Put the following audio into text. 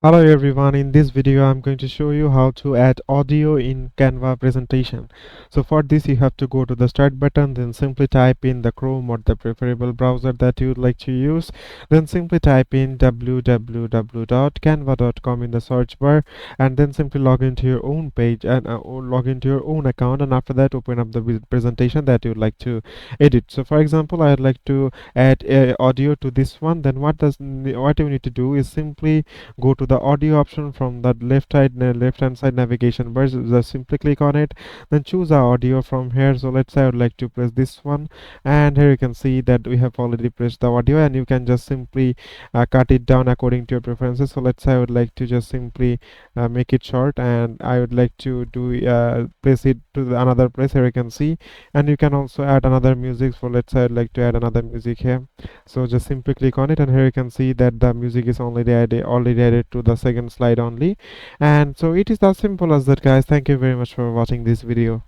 Hello everyone, in this video I'm going to show you how to add audio in Canva presentation. So for this you have to go to the start button, then simply type in the Chrome or the preferable browser that you would like to use. Then simply type in www.canva.com in the search bar, and then simply log into your own page and or log into your own account, and after that open up the presentation that you would like to edit. So for example, I would like to add audio to this one. Then what you need to do is simply go to the audio option from the left hand side navigation bar. Just simply click on it, then choose our audio from here. So let's say I would like to press this one, and here you can see that we have already pressed the audio, and you can just simply cut it down according to your preferences. So let's say I would like to just simply make it short, and I would like to do place it to another place. Here you can see, and you can also add another music. So let's say I'd like to add another music here. So just simply click on it, and here you can see that the music is already added to the second slide only. And so it is as simple as that, guys. Thank you very much for watching this video.